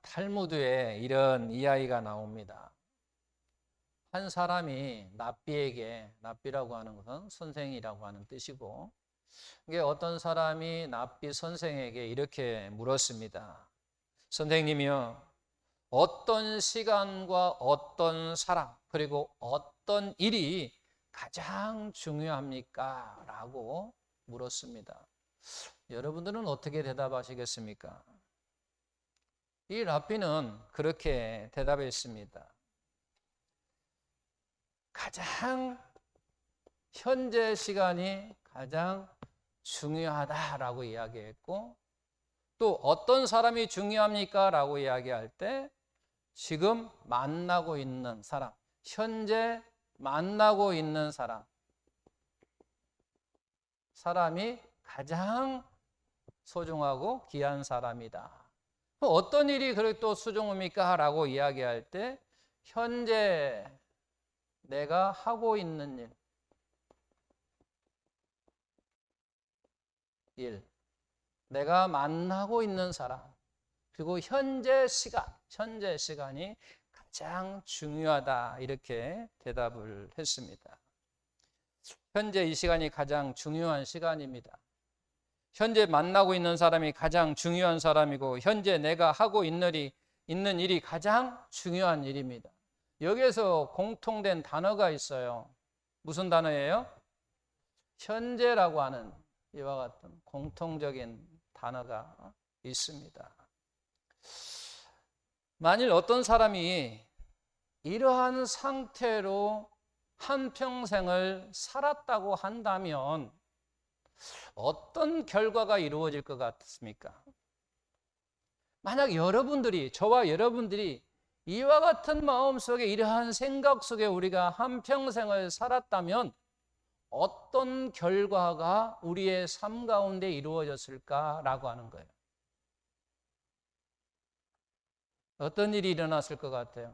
탈무드에 이런 이야기가 나옵니다. 한 사람이 랍비에게, 랍비라고 하는 것은 선생이라고 하는 뜻이고, 이게 어떤 사람이 랍비 선생에게 이렇게 물었습니다. 선생님이요, 어떤 시간과 어떤 사람, 그리고 어떤 일이 가장 중요합니까? 라고 물었습니다. 여러분들은 어떻게 대답하시겠습니까? 이 랍비는 그렇게 대답했습니다. 가장 현재 시간이 가장 중요하다라고 이야기했고, 또 어떤 사람이 중요합니까? 라고 이야기할 때 지금 만나고 있는 사람, 현재 만나고 있는 사람이 가장 소중하고 귀한 사람이다. 어떤 일이 그렇게 또 소중합니까? 라고 이야기할 때 현재 내가 하고 있는 일, 내가 만나고 있는 사람, 그리고 현재 시간이 가장 중요하다, 이렇게 대답을 했습니다. 현재 이 시간이 가장 중요한 시간입니다. 현재 만나고 있는 사람이 가장 중요한 사람이고, 현재 내가 하고 있는 일이 가장 중요한 일입니다. 여기에서 공통된 단어가 있어요. 무슨 단어예요? 현재라고 하는 이와 같은 공통적인 단어가 있습니다. 만일 어떤 사람이 이러한 상태로 한평생을 살았다고 한다면 어떤 결과가 이루어질 것 같습니까? 만약 저와 여러분들이 이와 같은 마음 속에, 이러한 생각 속에 우리가 한평생을 살았다면 어떤 결과가 우리의 삶 가운데 이루어졌을까라고 하는 거예요. 어떤 일이 일어났을 것 같아요?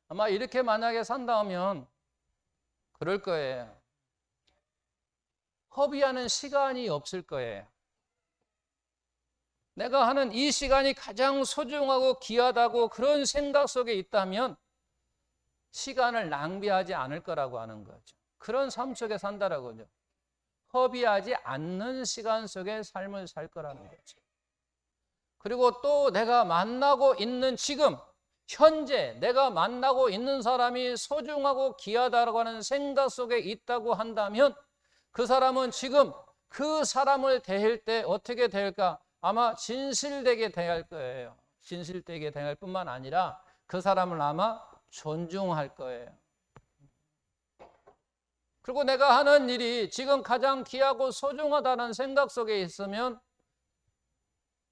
아마 이렇게 만약에 산다면 그럴 거예요. 허비하는 시간이 없을 거예요. 내가 하는 이 시간이 가장 소중하고 귀하다고 그런 생각 속에 있다면 시간을 낭비하지 않을 거라고 하는 거죠. 그런 삶 속에 산다라고요. 허비하지 않는 시간 속에 삶을 살 거라는 거죠. 그리고 또 내가 만나고 있는 지금, 현재 내가 만나고 있는 사람이 소중하고 귀하다라고 하는 생각 속에 있다고 한다면 그 사람은 지금 그 사람을 대할 때 어떻게 대할까? 아마 진실되게 대할 거예요. 진실되게 대할 뿐만 아니라 그 사람을 아마 존중할 거예요. 그리고 내가 하는 일이 지금 가장 귀하고 소중하다는 생각 속에 있으면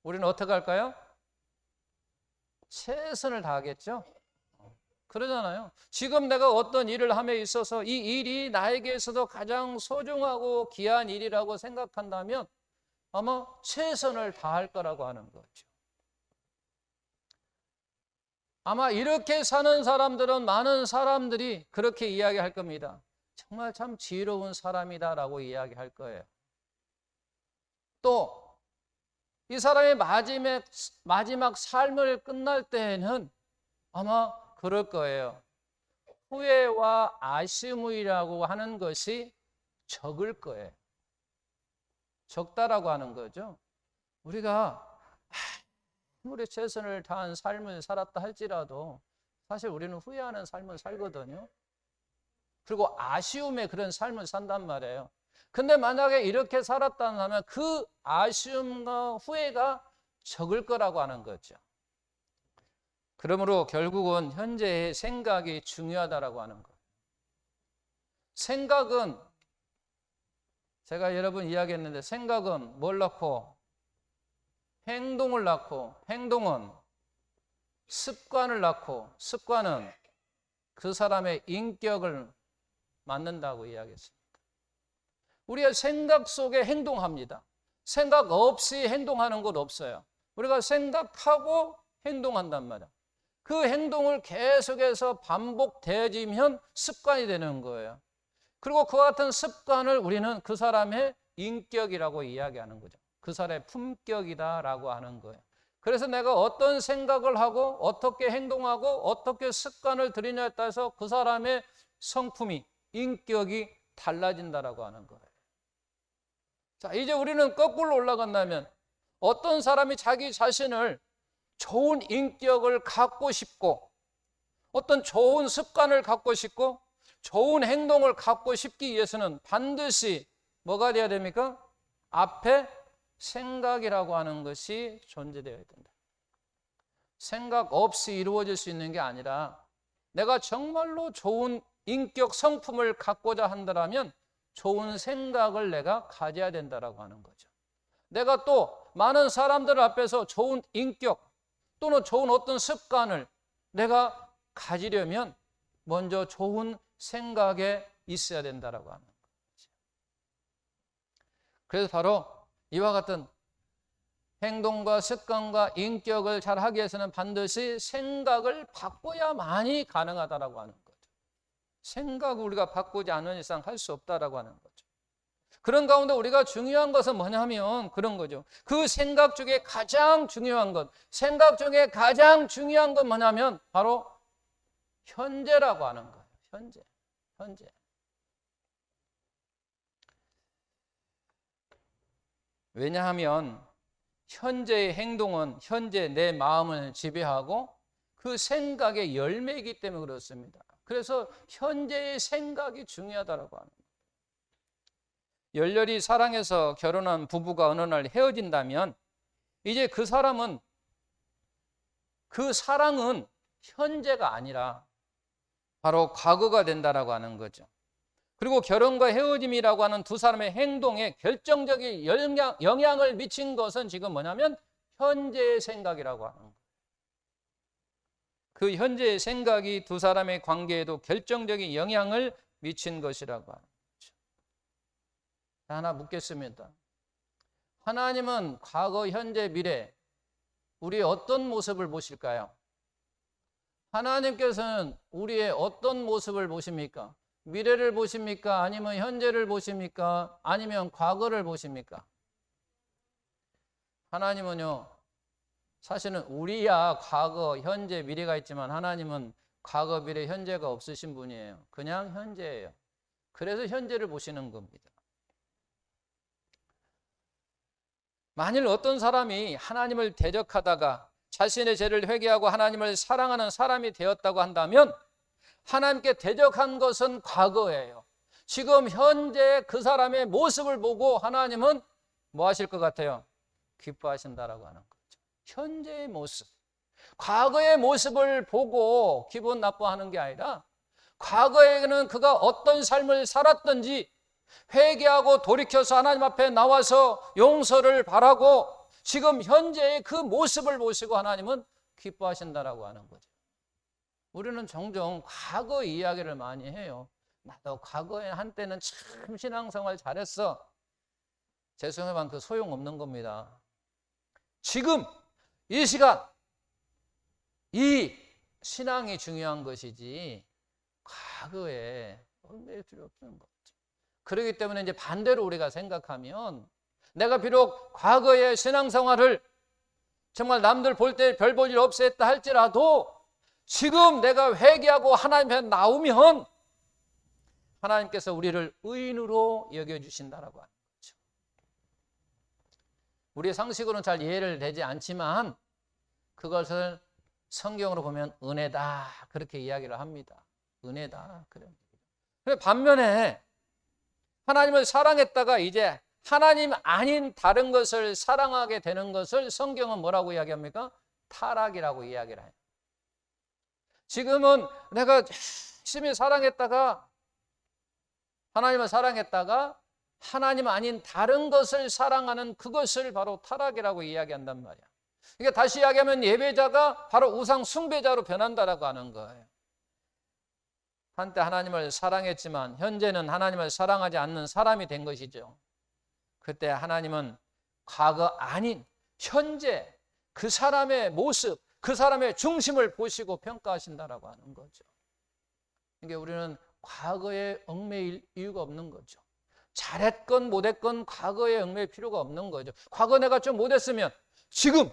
우리는 어떻게 할까요? 최선을 다하겠죠? 그러잖아요. 지금 내가 어떤 일을 함에 있어서 이 일이 나에게서도 가장 소중하고 귀한 일이라고 생각한다면 아마 최선을 다할 거라고 하는 거죠. 아마 이렇게 사는 사람들은 많은 사람들이 그렇게 이야기할 겁니다. 정말 참 지혜로운 사람이다라고 이야기할 거예요. 또 이 사람의 마지막 삶을 끝날 때에는 아마 그럴 거예요. 후회와 아쉬움이라고 하는 것이 적을 거예요. 적다라고 하는 거죠. 우리가 아무리 최선을 다한 삶을 살았다 할지라도 사실 우리는 후회하는 삶을 살거든요. 그리고 아쉬움의 그런 삶을 산단 말이에요. 근데 만약에 이렇게 살았다면 그 아쉬움과 후회가 적을 거라고 하는 거죠. 그러므로 결국은 현재의 생각이 중요하다라고 하는 거예요. 생각은 제가 여러분 이야기했는데 생각은 뭘 낳고? 행동을 낳고, 행동은 습관을 낳고, 습관은 그 사람의 인격을 만든다고 이야기했습니다. 우리가 생각 속에 행동합니다. 생각 없이 행동하는 것 없어요. 우리가 생각하고 행동한단 말이야. 그 행동을 계속해서 반복되어지면 습관이 되는 거예요. 그리고 그와 같은 습관을 우리는 그 사람의 인격이라고 이야기하는 거죠. 그 사람의 품격이다라고 하는 거예요. 그래서 내가 어떤 생각을 하고 어떻게 행동하고 어떻게 습관을 들이냐에 따라서 그 사람의 성품이, 인격이 달라진다라고 하는 거예요. 자, 이제 우리는 거꾸로 올라간다면 어떤 사람이 자기 자신을 좋은 인격을 갖고 싶고 어떤 좋은 습관을 갖고 싶고 좋은 행동을 갖고 싶기 위해서는 반드시 뭐가 돼야 됩니까? 앞에 생각이라고 하는 것이 존재되어야 된다. 생각 없이 이루어질 수 있는 게 아니라 내가 정말로 좋은 인격 성품을 갖고자 한다면 좋은 생각을 내가 가져야 된다라고 하는 거죠. 내가 또 많은 사람들 앞에서 좋은 인격 또는 좋은 어떤 습관을 내가 가지려면 먼저 좋은 생각에 있어야 된다라고 하는 거죠. 그래서 바로 이와 같은 행동과 습관과 인격을 잘 하기 위해서는 반드시 생각을 바꿔야만이 가능하다라고 하는 거죠. 생각을 우리가 바꾸지 않는 이상 할 수 없다라고 하는 거죠. 그런 가운데 우리가 중요한 것은 뭐냐면 그런 거죠. 그 생각 중에 가장 중요한 것, 생각 중에 가장 중요한 건 뭐냐면 바로 현재라고 하는 거예요. 현재. 왜냐하면 현재의 행동은 현재 내 마음을 지배하고 그 생각의 열매이기 때문에 그렇습니다. 그래서 현재의 생각이 중요하다고 합니다. 열렬히 사랑해서 결혼한 부부가 어느 날 헤어진다면 이제 그 사람은 그 사랑은 현재가 아니라 바로 과거가 된다라고 하는 거죠. 그리고 결혼과 헤어짐이라고 하는 두 사람의 행동에 결정적인 영향을 미친 것은 지금 뭐냐면 현재의 생각이라고 하는 거예요. 그 현재의 생각이 두 사람의 관계에도 결정적인 영향을 미친 것이라고 하는 거죠. 하나 묻겠습니다. 하나님은 과거, 현재, 미래 우리의 어떤 모습을 보실까요? 하나님께서는 우리의 어떤 모습을 보십니까? 미래를 보십니까? 아니면 현재를 보십니까? 아니면 과거를 보십니까? 하나님은요, 사실은 우리야 과거, 현재, 미래가 있지만 하나님은 과거, 미래, 현재가 없으신 분이에요. 그냥 현재예요. 그래서 현재를 보시는 겁니다. 만일 어떤 사람이 하나님을 대적하다가 자신의 죄를 회개하고 하나님을 사랑하는 사람이 되었다고 한다면 하나님께 대적한 것은 과거예요. 지금 현재 그 사람의 모습을 보고 하나님은 뭐 하실 것 같아요? 기뻐하신다라고 하는 거죠. 현재의 모습. 과거의 모습을 보고 기분 나빠하는 게 아니라 과거에는 그가 어떤 삶을 살았던지 회개하고 돌이켜서 하나님 앞에 나와서 용서를 바라고 지금 현재의 그 모습을 보시고 하나님은 기뻐하신다라고 하는 거죠. 우리는 종종 과거 이야기를 많이 해요. 나도 과거에 한때는 참 신앙생활 잘했어. 죄송하지만 그 소용없는 겁니다. 지금 이 시간 이 신앙이 중요한 것이지 과거에 얽매일 필요 없는 거죠. 그렇기 때문에 이제 반대로 우리가 생각하면 내가 비록 과거의 신앙생활을 정말 남들 볼 때 별 볼 일 없어 했다 할지라도 지금 내가 회개하고 하나님 앞에 나오면 하나님께서 우리를 의인으로 여겨주신다라고 하는 거죠. 우리의 상식으로는 잘 이해를 되지 않지만 그것을 성경으로 보면 은혜다 그렇게 이야기를 합니다. 은혜다. 그래. 반면에 하나님을 사랑했다가 이제 하나님 아닌 다른 것을 사랑하게 되는 것을 성경은 뭐라고 이야기합니까? 타락이라고 이야기를 해요. 지금은 내가 열심히 사랑했다가 하나님을 사랑했다가 하나님 아닌 다른 것을 사랑하는 그것을 바로 타락이라고 이야기한단 말이야. 그러니까 다시 이야기하면 예배자가 바로 우상 숭배자로 변한다라고 하는 거예요. 한때 하나님을 사랑했지만 현재는 하나님을 사랑하지 않는 사람이 된 것이죠. 그때 하나님은 과거 아닌 현재 그 사람의 모습, 그 사람의 중심을 보시고 평가하신다라고 하는 거죠. 그러니까 우리는 과거에 얽매일 이유가 없는 거죠. 잘했건 못했건 과거에 얽매일 필요가 없는 거죠. 과거 내가 좀 못했으면 지금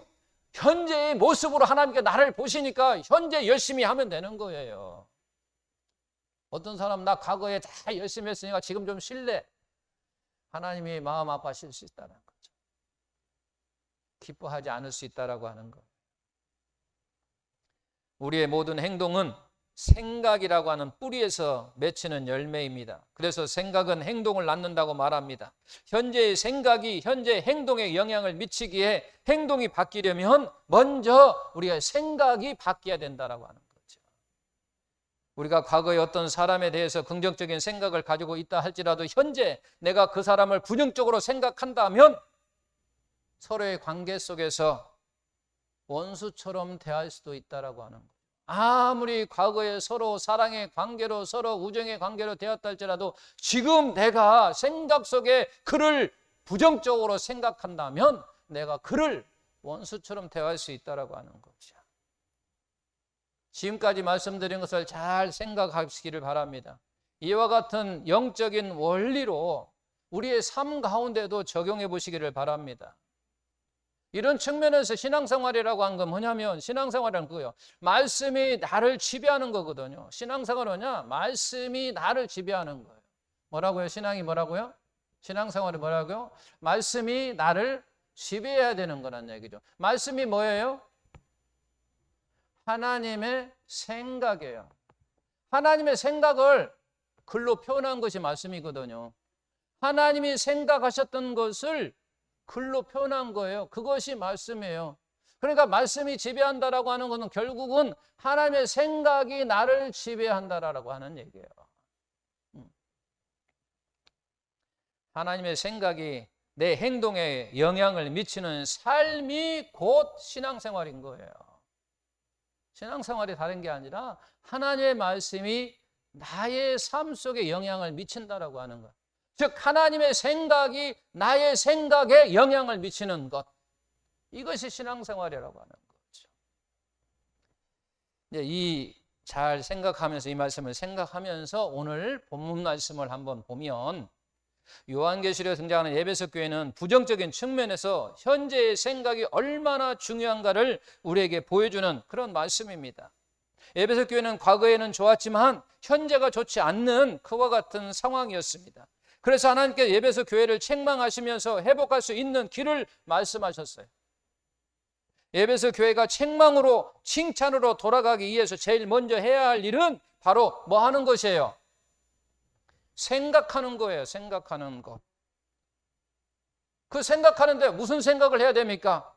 현재의 모습으로 하나님께 나를 보시니까 현재 열심히 하면 되는 거예요. 어떤 사람 나 과거에 다 열심히 했으니까 지금 좀 쉴래. 하나님이 마음 아파하실 수 있다는 거죠. 기뻐하지 않을 수 있다라고 하는 거. 우리의 모든 행동은 생각이라고 하는 뿌리에서 맺히는 열매입니다. 그래서 생각은 행동을 낳는다고 말합니다. 현재의 생각이 현재 행동에 영향을 미치기에 행동이 바뀌려면 먼저 우리가 생각이 바뀌어야 된다라고 하는 거죠. 우리가 과거에 어떤 사람에 대해서 긍정적인 생각을 가지고 있다 할지라도 현재 내가 그 사람을 부정적으로 생각한다면 서로의 관계 속에서 원수처럼 대할 수도 있다라고 하는 거예요. 아무리 과거에 서로 사랑의 관계로 서로 우정의 관계로 되었다 할지라도 지금 내가 생각 속에 그를 부정적으로 생각한다면 내가 그를 원수처럼 대할 수 있다라고 하는 거죠. 지금까지 말씀드린 것을 잘 생각하시기를 바랍니다. 이와 같은 영적인 원리로 우리의 삶 가운데도 적용해 보시기를 바랍니다. 이런 측면에서 신앙생활이라고 하는 건 뭐냐면 신앙생활은 그거예요. 말씀이 나를 지배하는 거거든요. 신앙생활은 뭐냐? 말씀이 나를 지배하는 거예요. 뭐라고요? 신앙이 뭐라고요? 신앙생활이 뭐라고요? 말씀이 나를 지배해야 되는 거란 얘기죠. 말씀이 뭐예요? 하나님의 생각이에요. 하나님의 생각을 글로 표현한 것이 말씀이거든요. 하나님이 생각하셨던 것을 글로 표현한 거예요. 그것이 말씀이에요. 그러니까 말씀이 지배한다라고 하는 것은 결국은 하나님의 생각이 나를 지배한다라고 하는 얘기예요. 하나님의 생각이 내 행동에 영향을 미치는 삶이 곧 신앙생활인 거예요. 신앙생활이 다른 게 아니라 하나님의 말씀이 나의 삶 속에 영향을 미친다라고 하는 거예요. 즉 하나님의 생각이 나의 생각에 영향을 미치는 것, 이것이 신앙생활이라고 하는 거죠. 이 잘 생각하면서 이 말씀을 생각하면서 오늘 본문 말씀을 한번 보면 요한계시록에 등장하는 에베소 교회는 부정적인 측면에서 현재의 생각이 얼마나 중요한가를 우리에게 보여주는 그런 말씀입니다. 에베소 교회는 과거에는 좋았지만 현재가 좋지 않는 그와 같은 상황이었습니다. 그래서 하나님께서 에베소 교회를 책망하시면서 회복할 수 있는 길을 말씀하셨어요. 에베소 교회가 책망으로 칭찬으로 돌아가기 위해서 제일 먼저 해야 할 일은 바로 뭐 하는 것이에요? 생각하는 거예요. 생각하는 것. 그 생각하는데 무슨 생각을 해야 됩니까?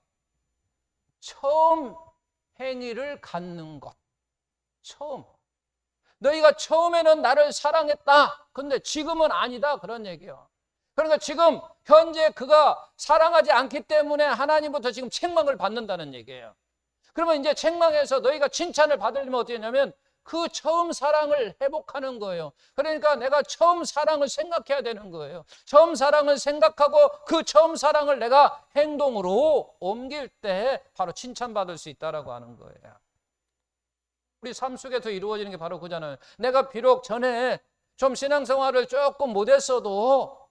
처음 행위를 갖는 것. 처음. 너희가 처음에는 나를 사랑했다. 근데 지금은 아니다. 그런 얘기예요. 그러니까 지금 현재 그가 사랑하지 않기 때문에 하나님부터 지금 책망을 받는다는 얘기예요. 그러면 이제 책망해서 너희가 칭찬을 받으려면 어떻게 하냐면 그 처음 사랑을 회복하는 거예요. 그러니까 내가 처음 사랑을 생각해야 되는 거예요. 처음 사랑을 생각하고 그 처음 사랑을 내가 행동으로 옮길 때 바로 칭찬받을 수 있다라고 하는 거예요. 우리 삶 속에서 이루어지는 게 바로 그잖아요. 내가 비록 전에 좀 신앙생활을 조금 못했어도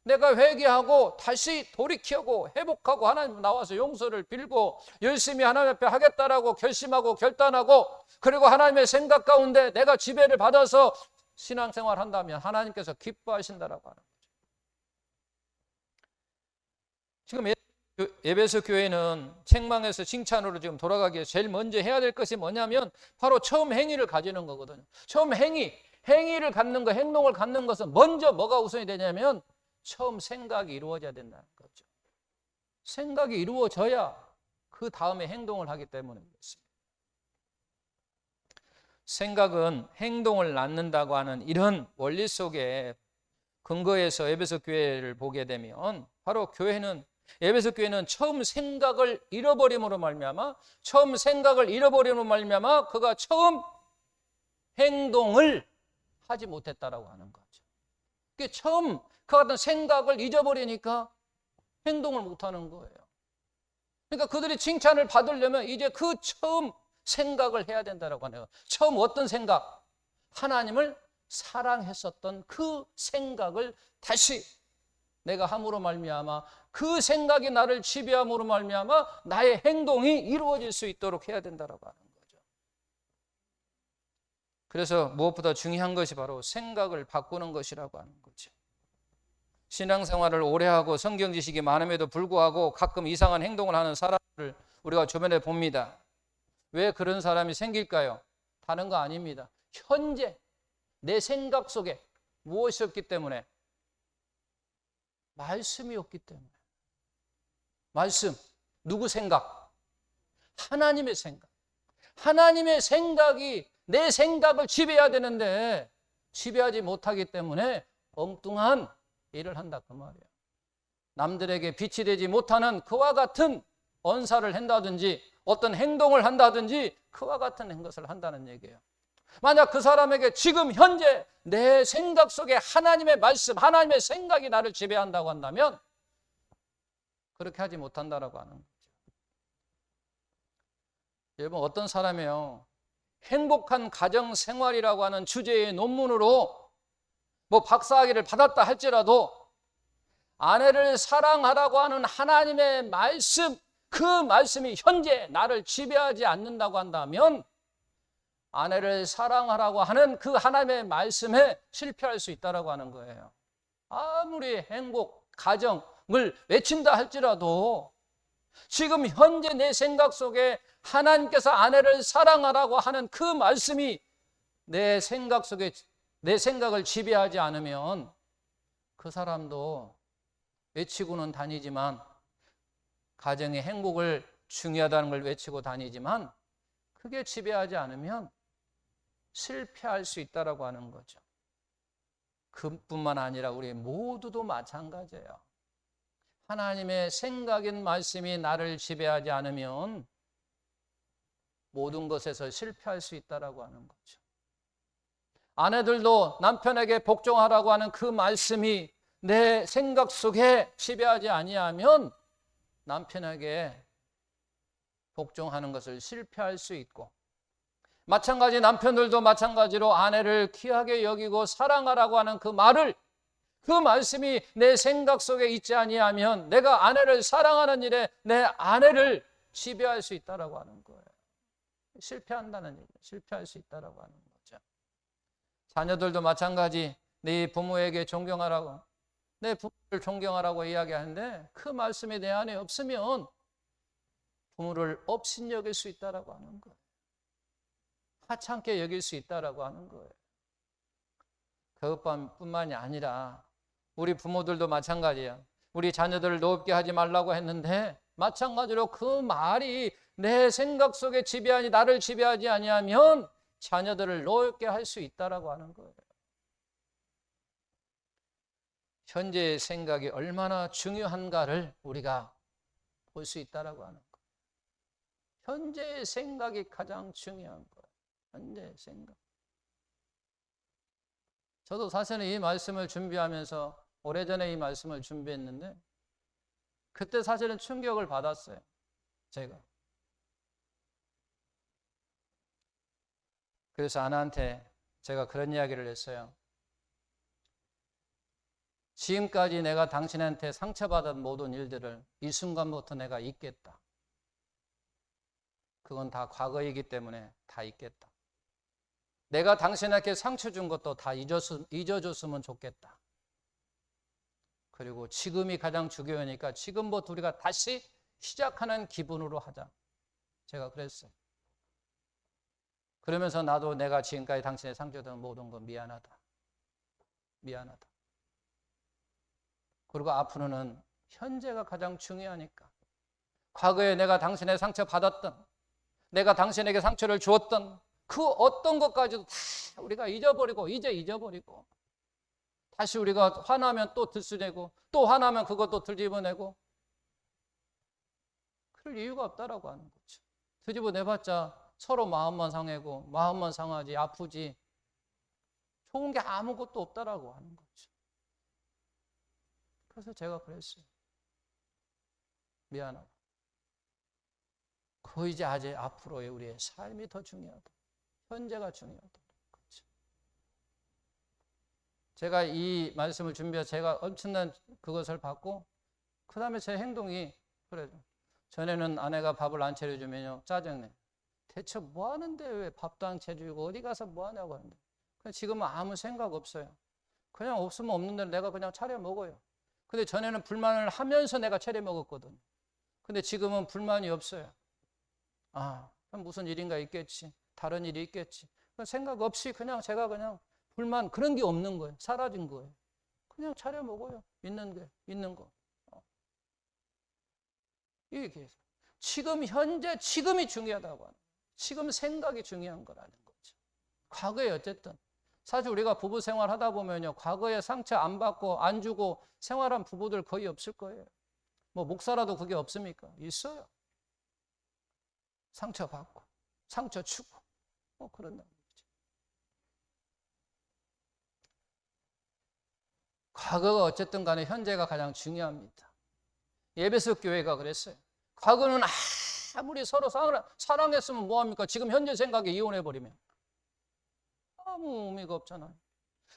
내가 회개하고 다시 돌이키고 회복하고 하나님 나와서 용서를 빌고 열심히 하나님 앞에 하겠다라고 결심하고 결단하고 그리고 하나님의 생각 가운데 내가 지배를 받아서 신앙생활 한다면 하나님께서 기뻐하신다라고 하는 거죠. 지금 에베소 교회는 책망에서 칭찬으로 지금 돌아가기 위해서 제일 먼저 해야 될 것이 뭐냐면 바로 처음 행위를 가지는 거거든요. 처음 행위를 갖는 거, 행동을 갖는 것은 먼저 뭐가 우선이 되냐면 처음 생각이 이루어져야 된다는 거죠. 생각이 이루어져야 그 다음에 행동을 하기 때문에 그렇습니다. 생각은 행동을 낳는다고 하는 이런 원리 속에 근거해서 에베소 교회를 보게 되면 바로 에베소 교회는 처음 생각을 잃어버림으로 말미암아 그가 처음 행동을 하지 못했다라고 하는 거죠. 그게 처음 그 같은 생각을 잊어버리니까 행동을 못하는 거예요. 그러니까 그들이 칭찬을 받으려면 이제 그 처음 생각을 해야 된다라고 하네요. 처음 어떤 생각? 하나님을 사랑했었던 그 생각을 다시 내가 함으로 말미암아 그 생각이 나를 지배함으로 말미암아 나의 행동이 이루어질 수 있도록 해야 된다고 하는 거죠. 그래서 무엇보다 중요한 것이 바로 생각을 바꾸는 것이라고 하는 거죠. 신앙생활을 오래 하고 성경 지식이 많음에도 불구하고 가끔 이상한 행동을 하는 사람들을 우리가 주변에 봅니다. 왜 그런 사람이 생길까요? 다른 거 아닙니다. 현재 내 생각 속에 무엇이 없기 때문에? 말씀이 없기 때문에. 말씀, 누구 생각? 하나님의 생각. 하나님의 생각이 내 생각을 지배해야 되는데 지배하지 못하기 때문에 엉뚱한 일을 한다 그 말이에요. 남들에게 빛이 되지 못하는 그와 같은 언사를 한다든지 어떤 행동을 한다든지 그와 같은 것을 한다는 얘기예요. 만약 그 사람에게 지금 현재 내 생각 속에 하나님의 말씀, 하나님의 생각이 나를 지배한다고 한다면 그렇게 하지 못한다라고 하는 거죠. 여러분, 어떤 사람이요, 행복한 가정 생활이라고 하는 주제의 논문으로 뭐 박사학위를 받았다 할지라도 아내를 사랑하라고 하는 하나님의 말씀, 그 말씀이 현재 나를 지배하지 않는다고 한다면 아내를 사랑하라고 하는 그 하나님의 말씀에 실패할 수 있다고 하는 거예요. 아무리 행복, 가정을 외친다 할지라도 지금 현재 내 생각 속에 하나님께서 아내를 사랑하라고 하는 그 말씀이 내 생각 속에 내 생각을 지배하지 않으면 그 사람도 외치고는 다니지만 가정의 행복을 중요하다는 걸 외치고 다니지만 그게 지배하지 않으면 실패할 수 있다고 하는 거죠. 그뿐만 아니라 우리 모두도 마찬가지예요. 하나님의 생각인 말씀이 나를 지배하지 않으면 모든 것에서 실패할 수 있다고 하는 거죠. 아내들도 남편에게 복종하라고 하는 그 말씀이 내 생각 속에 지배하지 아니하면 남편에게 복종하는 것을 실패할 수 있고, 마찬가지 남편들도 마찬가지로 아내를 귀하게 여기고 사랑하라고 하는 그 말을, 그 말씀이 내 생각 속에 있지 아니하면 내가 아내를 사랑하는 일에 내 아내를 지배할 수 있다고 하는 거예요. 실패한다는 얘기예요. 실패할 수 있다고 하는 거죠. 자녀들도 마찬가지, 네 부모에게 존경하라고, 내 부모를 존경하라고 이야기하는데 그 말씀이 내 안에 없으면 부모를 업신여길 수 있다고 하는 거예요. 하찮게 여길 수 있다고 하는 거예요. 그것뿐만이 아니라 우리 부모들도 마찬가지야. 우리 자녀들을 노엽게 하지 말라고 했는데 마찬가지로 그 말이 내 생각 속에 지배하니 나를 지배하지 아니하면 자녀들을 노엽게 할 수 있다고 하는 거예요. 현재의 생각이 얼마나 중요한가를 우리가 볼 수 있다고 하는 거예요. 현재의 생각이 가장 중요한 거예요. 현재의 생각. 저도 사실은 이 말씀을 준비하면서 오래전에 이 말씀을 준비했는데 그때 사실은 충격을 받았어요. 그래서 아내한테 제가 그런 이야기를 했어요. 지금까지 내가 당신한테 상처받은 모든 일들을 이 순간부터 내가 잊겠다. 그건 다 과거이기 때문에 다 잊겠다. 내가 당신에게 상처 준 것도 다 잊어줬으면 좋겠다. 그리고 지금이 가장 중요하니까 지금부터 우리가 다시 시작하는 기분으로 하자. 제가 그랬어요. 그러면서 나도 내가 지금까지 당신의 상처 준 모든 거 미안하다. 미안하다. 그리고 앞으로는 현재가 가장 중요하니까 과거에 내가 당신의 상처 받았던, 내가 당신에게 상처를 주었던 그 어떤 것까지도 다 우리가 잊어버리고 다시 우리가 화나면 또 들쑤내고 또 화나면 그것도 들집어내고 그럴 이유가 없다라고 하는 거죠. 들집어내봤자 서로 마음만 상하고 마음만 상하지 아프지 좋은 게 아무것도 없다라고 하는 거죠. 그래서 제가 그랬어요. 미안하다. 그 이제 아직 앞으로의 우리의 삶이 더 중요하다. 현재가 중요하다. 그렇죠. 제가 이 말씀을 준비해서 제가 엄청난 그것을 받고 그 다음에 제 행동이 그래요. 전에는 아내가 밥을 안 차려주면요 짜증내. 대체 뭐 하는데 왜 밥도 안 차려주고 어디 가서 뭐 하냐고 하는데, 지금은 아무 생각 없어요. 그냥 없으면 없는 대로 내가 그냥 차려 먹어요. 근데 전에는 불만을 하면서 내가 차려 먹었거든. 근데 지금은 불만이 없어요. 아, 무슨 일인가 있겠지. 다른 일이 있겠지. 생각 없이 그냥 제가 그냥 불만 그런 게 없는 거예요. 사라진 거예요. 그냥 차려 먹어요. 있는 거. 이게 지금 현재 지금이 중요하다고 하는 거예요. 지금 생각이 중요한 거라는 거죠. 과거에 어쨌든 사실 우리가 부부 생활 하다 보면요 과거에 상처 안 받고 안 주고 생활한 부부들 거의 없을 거예요. 뭐 목사라도 그게 없습니까? 있어요. 상처 받고 상처 주고 그런다는 거죠. 과거가 어쨌든 간에 현재가 가장 중요합니다. 에베소 교회가 그랬어요. 과거는 아무리 서로 사랑했으면 뭐합니까? 지금 현재 생각에 이혼해버리면 아무 의미가 없잖아요.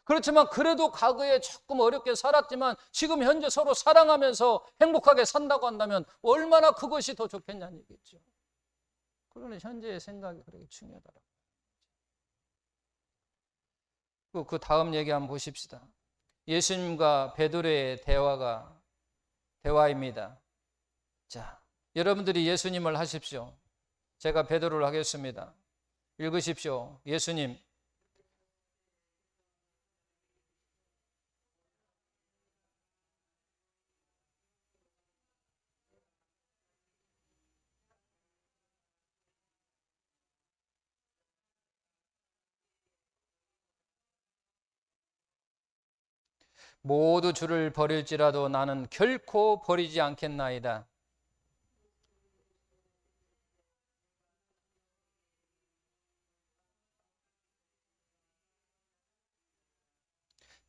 그렇지만 그래도 과거에 조금 어렵게 살았지만 지금 현재 서로 사랑하면서 행복하게 산다고 한다면 얼마나 그것이 더 좋겠냐는 얘기죠. 그러니 현재의 생각이 그렇게 중요하다고. 그 다음 얘기 한번 보십시다. 예수님과 베드로의 대화입니다. 자, 여러분들이 예수님을 하십시오. 제가 베드로를 하겠습니다. 읽으십시오. 예수님. 모두 주를 버릴지라도 나는 결코 버리지 않겠나이다.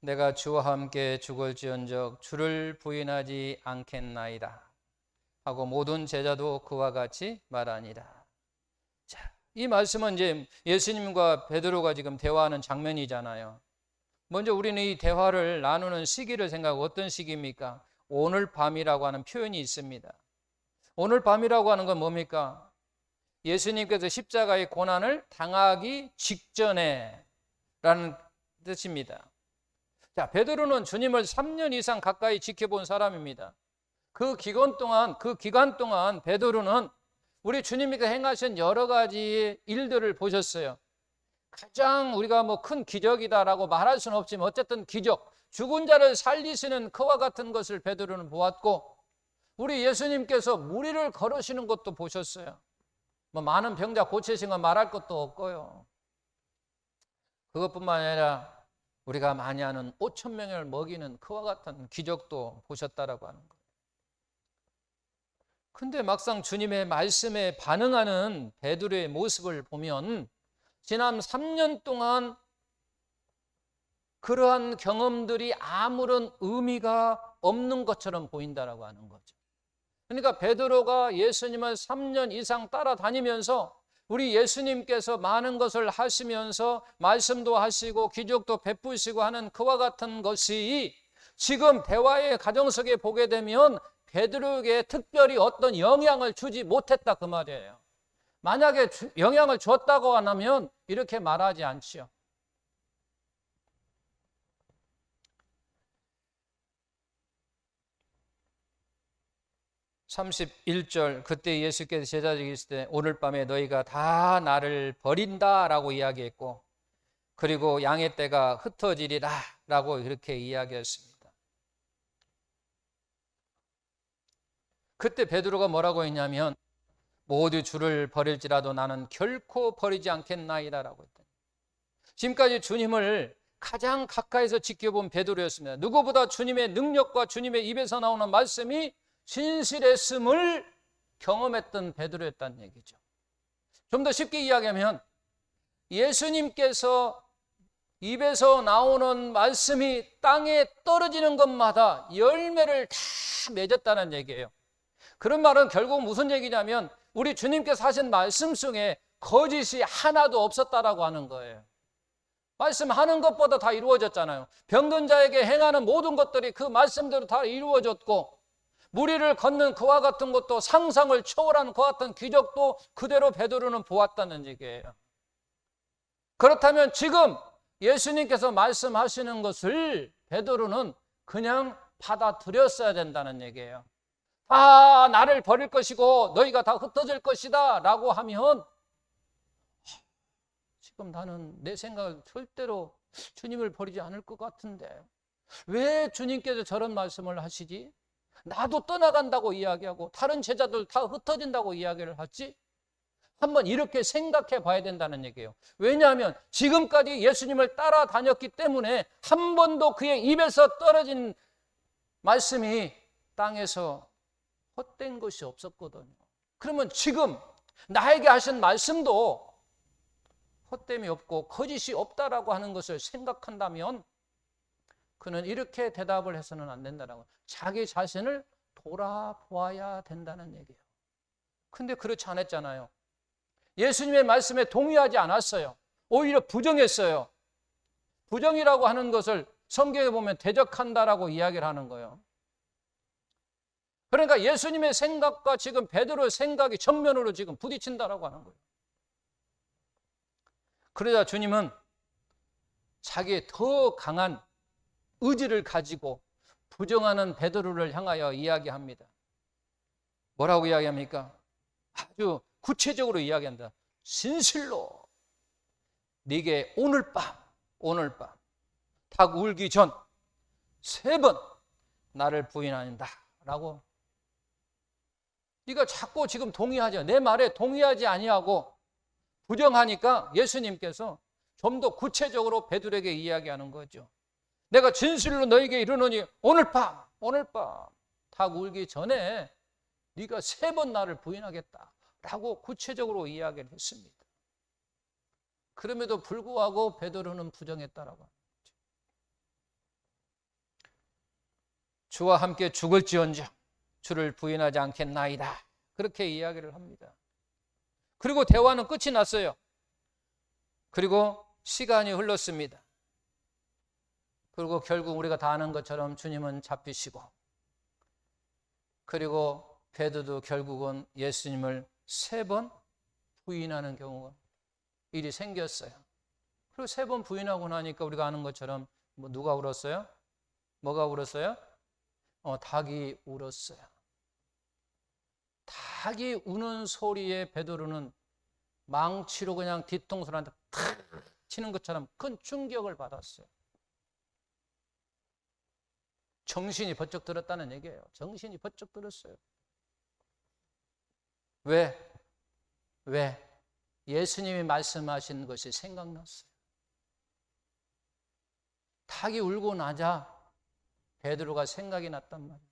내가 주와 함께 죽을지언정 주를 부인하지 않겠나이다 하고 모든 제자도 그와 같이 말하니라. 자, 이 말씀은 이제 예수님과 베드로가 지금 대화하는 장면이잖아요. 먼저 우리는 이 대화를 나누는 시기를 생각하고 어떤 시기입니까? 오늘 밤이라고 하는 표현이 있습니다. 오늘 밤이라고 하는 건 뭡니까? 예수님께서 십자가의 고난을 당하기 직전에 라는 뜻입니다. 자, 베드로는 주님을 3년 이상 가까이 지켜본 사람입니다. 그 기간 동안 베드로는 우리 주님께서 행하신 여러 가지 일들을 보셨어요. 가장 우리가 큰 기적이다라고 말할 수는 없지만 어쨌든 기적, 죽은 자를 살리시는 그와 같은 것을 베드로는 보았고, 우리 예수님께서 무리를 걸으시는 것도 보셨어요. 많은 병자 고치신 건 말할 것도 없고요. 그것뿐만 아니라 우리가 많이 아는 5,000명을 먹이는 그와 같은 기적도 보셨다라고 하는 거예요. 근데 막상 주님의 말씀에 반응하는 베드로의 모습을 보면 지난 3년 동안 그러한 경험들이 아무런 의미가 없는 것처럼 보인다라고 하는 거죠. 그러니까 베드로가 예수님을 3년 이상 따라다니면서 우리 예수님께서 많은 것을 하시면서 말씀도 하시고 기적도 베푸시고 하는 그와 같은 것이 지금 대화의 가정 속에 보게 되면 베드로에게 특별히 어떤 영향을 주지 못했다 그 말이에요. 만약에 영향을 줬다고 하면 이렇게 말하지 않지요. (31절) 그때 예수께서 제자들에게 있을 때 오늘 밤에 너희가 다 나를 버린다라고 이야기했고, 그리고 양의 떼가 흩어지리라 라고 이렇게 이야기했습니다. 그때 베드로가 뭐라고 했냐면 모두 주를 버릴지라도 나는 결코 버리지 않겠나이다 라고 했더니, 지금까지 주님을 가장 가까이서 지켜본 베드로였습니다. 누구보다 주님의 능력과 주님의 입에서 나오는 말씀이 진실했음을 경험했던 베드로였다는 얘기죠. 좀 더 쉽게 이야기하면 예수님께서 입에서 나오는 말씀이 땅에 떨어지는 것마다 열매를 다 맺었다는 얘기예요. 그런 말은 결국 무슨 얘기냐면 우리 주님께서 하신 말씀 중에 거짓이 하나도 없었다라고 하는 거예요. 말씀하는 것보다 다 이루어졌잖아요. 병든 자에게 행하는 모든 것들이 그 말씀대로 다 이루어졌고, 무리를 걷는 그와 같은 것도 상상을 초월한 그와 같은 기적도 그대로 베드로는 보았다는 얘기예요. 그렇다면 지금 예수님께서 말씀하시는 것을 베드로는 그냥 받아들였어야 된다는 얘기예요. 다 나를 버릴 것이고 너희가 다 흩어질 것이다 라고 하면 지금 나는 내 생각을 절대로 주님을 버리지 않을 것 같은데 왜 주님께서 저런 말씀을 하시지? 나도 떠나간다고 이야기하고 다른 제자들 다 흩어진다고 이야기를 하지? 한번 이렇게 생각해 봐야 된다는 얘기예요. 왜냐하면 지금까지 예수님을 따라다녔기 때문에 한 번도 그의 입에서 떨어진 말씀이 땅에서 헛된 것이 없었거든요. 그러면 지금 나에게 하신 말씀도 헛됨이 없고 거짓이 없다라고 하는 것을 생각한다면 그는 이렇게 대답을 해서는 안 된다라고, 자기 자신을 돌아보아야 된다는 얘기예요. 근데 그렇지 않았잖아요. 예수님의 말씀에 동의하지 않았어요. 오히려 부정했어요. 부정이라고 하는 것을 성경에 보면 대적한다라고 이야기를 하는 거예요. 그러니까 예수님의 생각과 지금 베드로의 생각이 정면으로 지금 부딪힌다라고 하는 거예요. 그러자 주님은 자기의 더 강한 의지를 가지고 부정하는 베드로를 향하여 이야기합니다. 뭐라고 이야기합니까? 아주 구체적으로 이야기한다. 진실로 네게 오늘 밤 닭 울기 전 3번 나를 부인한다 라고. 네가 자꾸 지금 동의하지, 내 말에 동의하지 아니하고 부정하니까 예수님께서 좀 더 구체적으로 베드로에게 이야기하는 거죠. 내가 진실로 너에게 이르노니 오늘 밤 닭 울기 전에 네가 3번 나를 부인하겠다 라고 구체적으로 이야기를 했습니다. 그럼에도 불구하고 베드로는 부정했다라고 합니다. 주와 함께 죽을지언정 주를 부인하지 않겠나이다, 그렇게 이야기를 합니다. 그리고 대화는 끝이 났어요. 그리고 시간이 흘렀습니다. 그리고 결국 우리가 다 아는 것처럼 주님은 잡히시고, 그리고 베드로도 결국은 예수님을 3번 부인하는 경우가 일이 생겼어요. 그리고 3번 부인하고 나니까 우리가 아는 것처럼 누가 울었어요? 뭐가 울었어요? 닭이 울었어요. 닭이 우는 소리에 베드로는 망치로 그냥 뒤통수한테 탁 치는 것처럼 큰 충격을 받았어요. 정신이 번쩍 들었다는 얘기예요. 정신이 번쩍 들었어요. 왜? 예수님이 말씀하신 것이 생각났어요. 닭이 울고 나자 베드로가 생각이 났단 말이에요.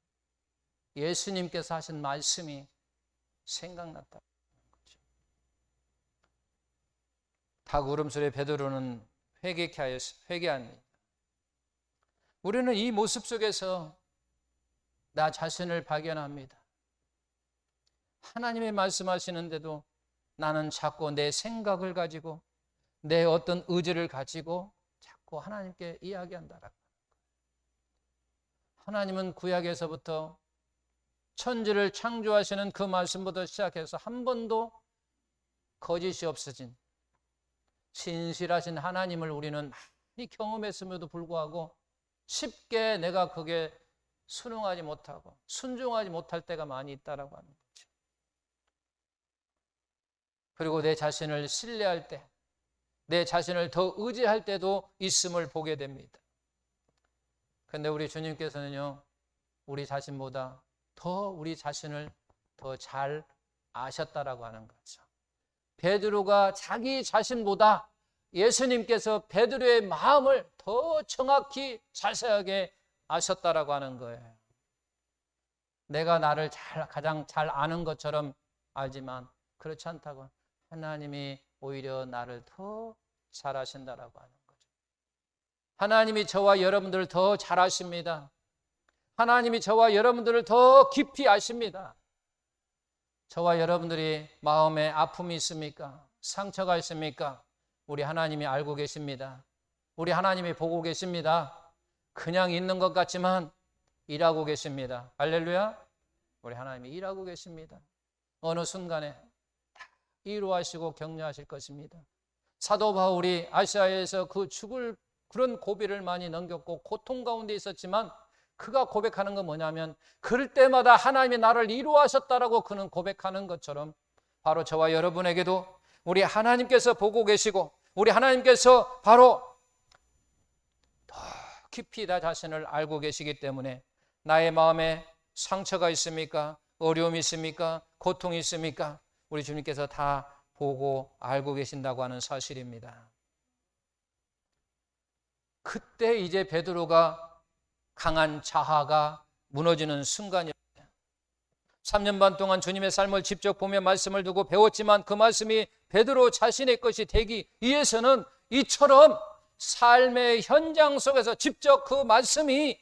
예수님께서 하신 말씀이 생각났다는 거죠. 닭 울음소리에 베드로는 회개합니다. 우리는 이 모습 속에서 나 자신을 발견합니다. 하나님의 말씀하시는데도 나는 자꾸 내 생각을 가지고 내 어떤 의지를 가지고 자꾸 하나님께 이야기한다라고 하는 거예요. 하나님은 구약에서부터 천지를 창조하시는 그 말씀부터 시작해서 한 번도 거짓이 없어진 진실하신 하나님을 우리는 많이 경험했음에도 불구하고 쉽게 내가 그게 순응하지 못하고 순종하지 못할 때가 많이 있다라고 하는 거죠. 그리고 내 자신을 신뢰할 때, 내 자신을 더 의지할 때도 있음을 보게 됩니다. 그런데 우리 주님께서는요, 우리 자신보다 더 우리 자신을 더 잘 아셨다라고 하는 거죠. 베드로가 자기 자신보다 예수님께서 베드로의 마음을 더 정확히 자세하게 아셨다라고 하는 거예요. 내가 나를 가장 잘 아는 것처럼 알지만 그렇지 않다고, 하나님이 오히려 나를 더 잘 아신다라고 하는 거죠. 하나님이 저와 여러분들을 더 잘 아십니다. 하나님이 저와 여러분들을 더 깊이 아십니다. 저와 여러분들이 마음에 아픔이 있습니까? 상처가 있습니까? 우리 하나님이 알고 계십니다. 우리 하나님이 보고 계십니다. 그냥 있는 것 같지만 일하고 계십니다. 할렐루야. 우리 하나님이 일하고 계십니다. 어느 순간에 다 이루하시고 격려하실 것입니다. 사도 바울이 아시아에서 그 죽을 그런 고비를 많이 넘겼고 고통 가운데 있었지만 그가 고백하는 건 뭐냐면 그럴 때마다 하나님이 나를 이루하셨다라고 그는 고백하는 것처럼 바로 저와 여러분에게도 우리 하나님께서 보고 계시고 우리 하나님께서 바로 더 깊이 나 자신을 알고 계시기 때문에 나의 마음에 상처가 있습니까? 어려움이 있습니까? 고통이 있습니까? 우리 주님께서 다 보고 알고 계신다고 하는 사실입니다. 그때 이제 베드로가 강한 자아가 무너지는 순간이었어요. 3년 반 동안 주님의 삶을 직접 보며 말씀을 두고 배웠지만 그 말씀이 베드로 자신의 것이 되기 위해서는 이처럼 삶의 현장 속에서 직접 그 말씀이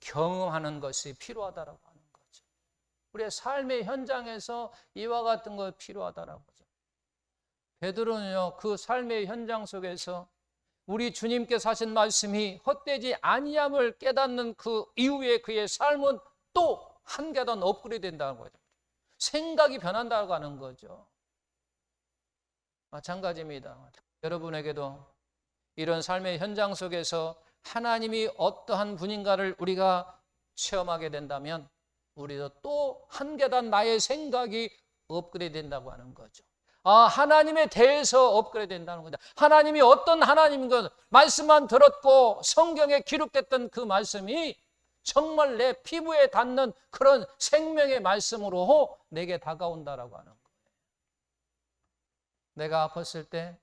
경험하는 것이 필요하다라고 하는 거죠. 우리의 삶의 현장에서 이와 같은 거 필요하다라고 하죠. 베드로는요, 그 삶의 현장 속에서 우리 주님께서 하신 말씀이 헛되지 아니함을 깨닫는 그 이후에 그의 삶은 또 한 계단 업그레이드 된다는 거죠. 생각이 변한다고 하는 거죠. 마찬가지입니다. 여러분에게도 이런 삶의 현장 속에서 하나님이 어떠한 분인가를 우리가 체험하게 된다면 우리도 또 한 계단 나의 생각이 업그레이드 된다고 하는 거죠. 하나님에 대해서 업그레이드 된다는 거죠. 하나님이 어떤 하나님인 것 말씀만 들었고 성경에 기록됐던 그 말씀이 정말 내 피부에 닿는 그런 생명의 말씀으로 내게 다가온다라고 하는 거예요. 내가 아팠을 때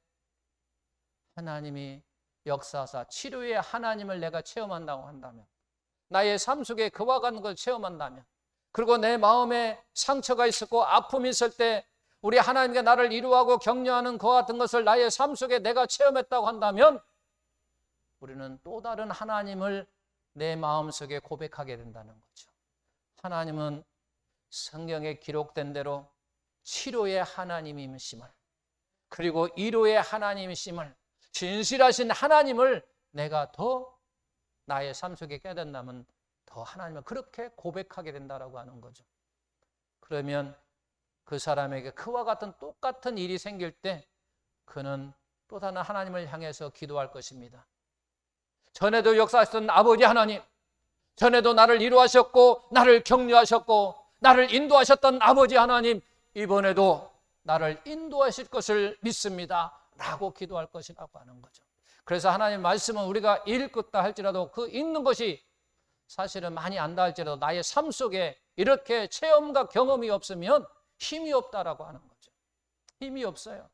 하나님이 역사하사 치료의 하나님을 내가 체험한다고 한다면, 나의 삶 속에 그와 같은 걸 체험한다면, 그리고 내 마음에 상처가 있었고 아픔이 있을 때 우리 하나님께 나를 이루하고 격려하는 그와 같은 것을 나의 삶 속에 내가 체험했다고 한다면 우리는 또 다른 하나님을 내 마음속에 고백하게 된다는 거죠. 하나님은 성경에 기록된 대로 치료의 하나님이심을, 그리고 위로의 하나님이심을, 진실하신 하나님을 내가 더 나의 삶 속에 깨닫는다면 더 하나님을 그렇게 고백하게 된다라고 하는 거죠. 그러면 그 사람에게 그와 같은 똑같은 일이 생길 때 그는 또 다른 하나님을 향해서 기도할 것입니다. 전에도 역사하셨던 아버지 하나님, 전에도 나를 이루하셨고 나를 격려하셨고 나를 인도하셨던 아버지 하나님, 이번에도 나를 인도하실 것을 믿습니다 라고 기도할 것이라고 하는 거죠. 그래서 하나님 말씀은 우리가 읽었다 할지라도 그 읽는 것이 사실은 많이 안다 할지라도 나의 삶 속에 이렇게 체험과 경험이 없으면 힘이 없다라고 하는 거죠. 힘이 없어요.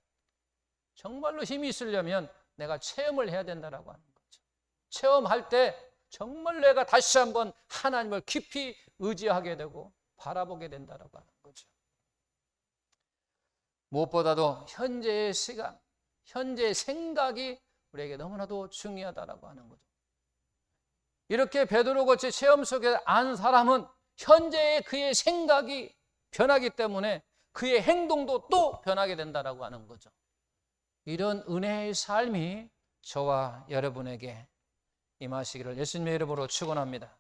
정말로 힘이 있으려면 내가 체험을 해야 된다라고 하는 거죠. 체험할 때 정말 내가 다시 한번 하나님을 깊이 의지하게 되고 바라보게 된다라고 하는 거죠. 무엇보다도 현재의 시간, 현재의 생각이 우리에게 너무나도 중요하다라고 하는 거죠. 이렇게 베드로같이 체험 속에 안 사람은 현재의 그의 생각이 변하기 때문에 그의 행동도 또 변하게 된다라고 하는 거죠. 이런 은혜의 삶이 저와 여러분에게 임하시기를 예수님의 이름으로 축원합니다.